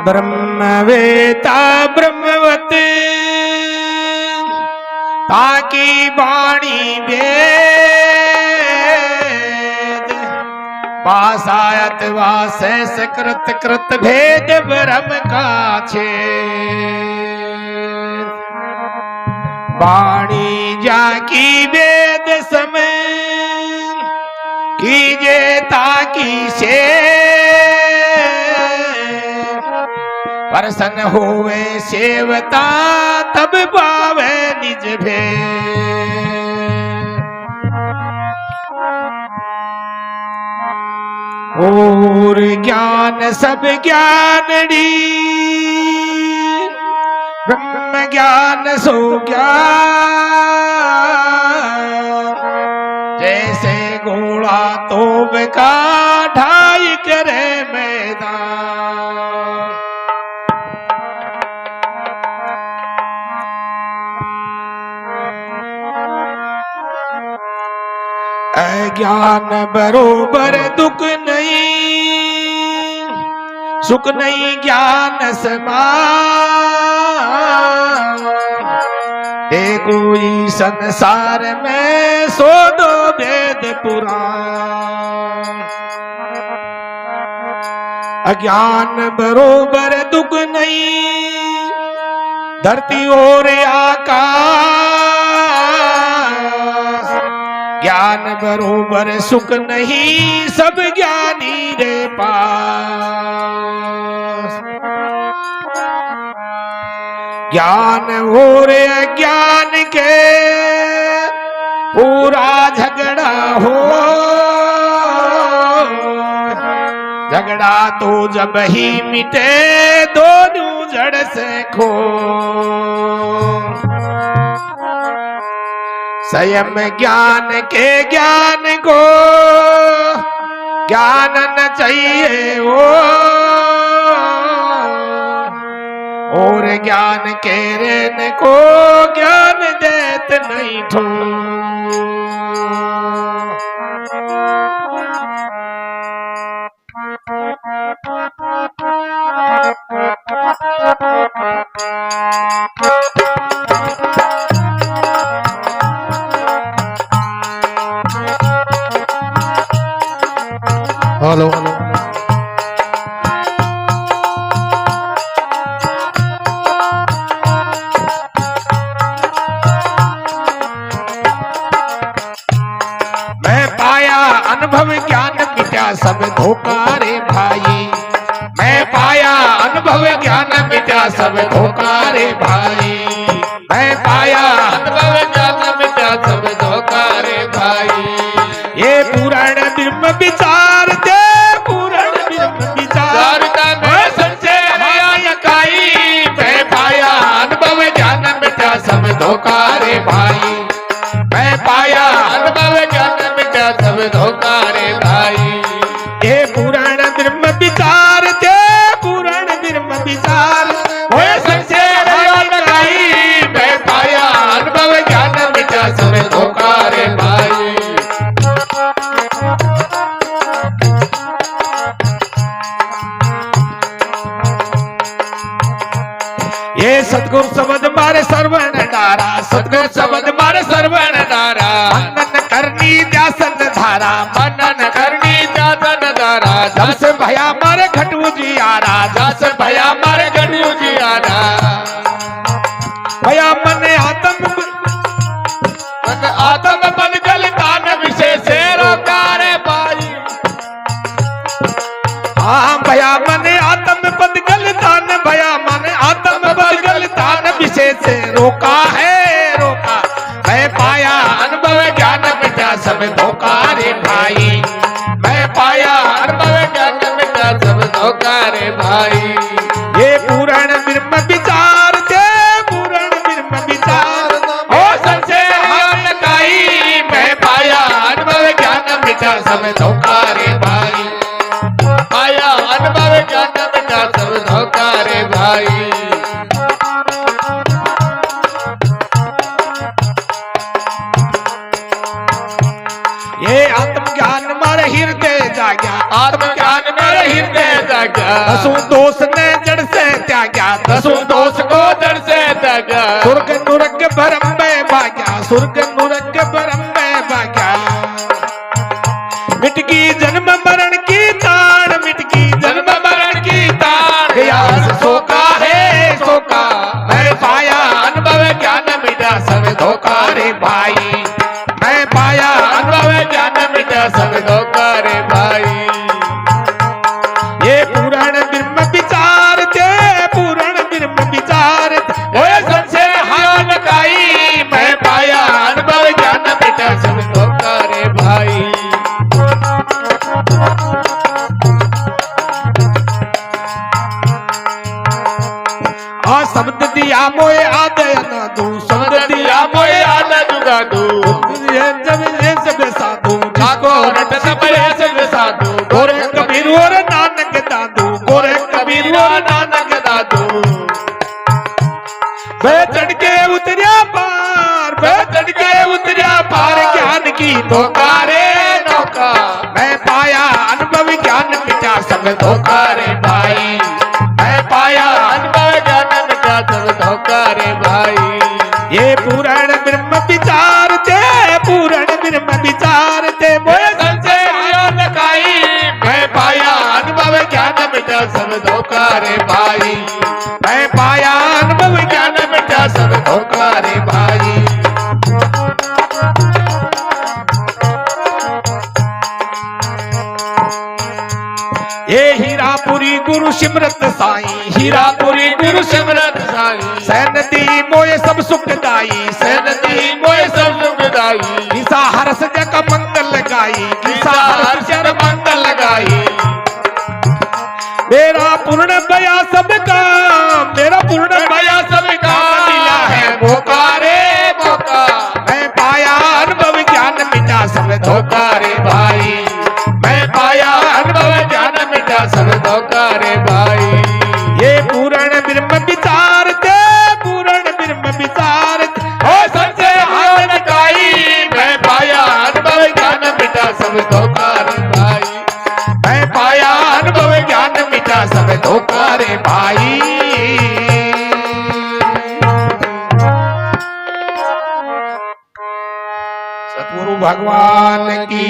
ब्रह्मवेता ब्रह्मवत ताकी वाणी वेद पासायत वासे सकृत कृत भेद ब्रह्म का छे वाणी जाकी वेद समय कीजे ताकी से प्रसन्न होवे सेवता तब पावे निज भेद। और ज्ञान सब ज्ञानड़ी ब्रह्म ज्ञान सो ज्ञान जैसे घोड़ा तोप का ढाई करे मैदान। अज्ञान बरोबर दुख नहीं सुख नहीं ज्ञान समान हे कोई संसार में सो दो वेद पुराण। अज्ञान बरोबर दुख नहीं धरती और आकाश ज्ञान बरोबर सुख नहीं सब ज्ञानी रे पास। ज्ञान और अज्ञान के पूरा झगड़ा हो झगड़ा तो जब ही मिटे दोनों जड़ से खो। स्वयं ज्ञान के ज्ञान को ज्ञान न चाहिए और ज्ञान के रहने को ज्ञान देत नहीं ठो। हेलो हेलो मैं पाया अनुभव ज्ञान मिटा सब धोखा रे भाई। मैं पाया अनुभव ज्ञान मिटा सब धोखा रे भाई। मैं पाया अनुभव ज्ञान मिटा सब धोखा रे भाई। ये पुराण ब्रह्म विचार दे पुराण ब्रह्म विचार मैं सच्चे हया काई। मैं पाया अनुभव ज्ञान मिटा सब धोखा रे भाई। मैं पाया अनुभव ज्ञान मिटा सब धोखा रे भाई। ये पुराण ब्रह्म विचार दे पुराण ब्रह्म विचार मैं सच्चे हया काई। मैं पाया अनुभव ज्ञान मिटा सब धोखा रे भाई। ये सतगुरु शब्द मारे सर्वण डारा सतगुरु शब्द मारे सर्वण डारा। मनन करनी ध्यासन धारा मनन करनी ध्यासन धारा। जस भया मारे घटू जियारा जस भया मारे घटू जियारा। भया मन आत्म बन गल तान विशेष रोकारे पाई। हाँ भया मन आत्म बन गल तान भया मन आत्म बन तान विशेष रोका है रोका। मैं पाया अनुभव ज्ञान मिटा सब धोखा रे भाई। मैं पाया अनुभव ज्ञान मिटा सब धोखा रे भाई। ये पुराण ब्रह्म विचार दे पुराण ब्रह्म विचार हो सबसे हाथ काई। मैं पाया अनुभव ज्ञान मिटा सब धोखा रे भाई। पाया अनुभव ज्ञान मिटा सब धोखा रे भाई। ये आत्मज्ञान मारे हृदय जाग्या, आत्मज्ञान मेरे हृदय जागा, दसों दोष ने जड़ से त्याग्या, दसों दोष को जड़ से त्यागा, स्वर्ग नरक भरम में भाग्या, स्वर्ग नरक भरम में भाग्या। मिटकी जन्म मरण की ताड़, मिटकी जन्म मरण की ताड़, यस शोका है शोका, मैं पाया अनुभव ज्ञान मिटा सब धोखा रे भाई, मैं पाया अनुभव ज्ञान मिटा सब धोखा रे भाई। ये पूर्ण ब्रह्म विचार थे, पूर्ण ब्रह्म विचार थे। ओए संशय हान काई, मैं पाया अनुभव ज्ञान मिटा सब धोखा रे भाई। आ शब्द दिया मोए आदय न दू, शब्द दिया मोए आना जुगा दू, जब ये सब साधु जिसको रट सब सब साधु, गोरे कबीर और नानक दादू, गोरे कबीर और नानक दादू, वे चढ़ के उतरिया पार, वे चढ़ के उतरिया पार ज्ञान की धोखा रे धोखा, मैं पाया अनुभव ज्ञान मिटा सब धोखा रे भाई, मैं पाया अनुभव ज्ञान मिटा सब धोखा रे भाई। ये पूर्ण ब्रह्म विचार थे, पूर्ण ब्रह्म विचार थे। मोए संशय हान काई, मैं पाया अनुभव ज्ञान मिटा सब धोखा रे भाई, मैं पाया अनुभव ज्ञान मिटा सब धोखा रे भाई। ये हीरापुरी गुरु सिमरत साई, हीरापुरी गुरु सिमरत साई, सैनती मोए सब सुखदाई, सैनती मोए सब सुखदाई, ईसा हर्ष जग मंगल गाई, ईसा हर शर मंगल लगाई। मेरा पूर्ण भया सबका, मेरा पूर्ण भया सबका मिला है मौका रे मौका, मैं पाया अनुभव ज्ञान मिटा सब धोखा रे भाई, मैं पाया अनुभव ज्ञान मिटा सब धोखा रे भाई। ये पूर्ण ब्रह्म विचार थे, पूर्ण ब्रह्म विचार थे। ओ संशय हान काई, मैं पाया अनुभव ज्ञान मिटा सब धोखा रे भाई, मैं पाया अनुभव ज्ञान मिटा सब धोखा रे भाई। सतगुरु भगवान की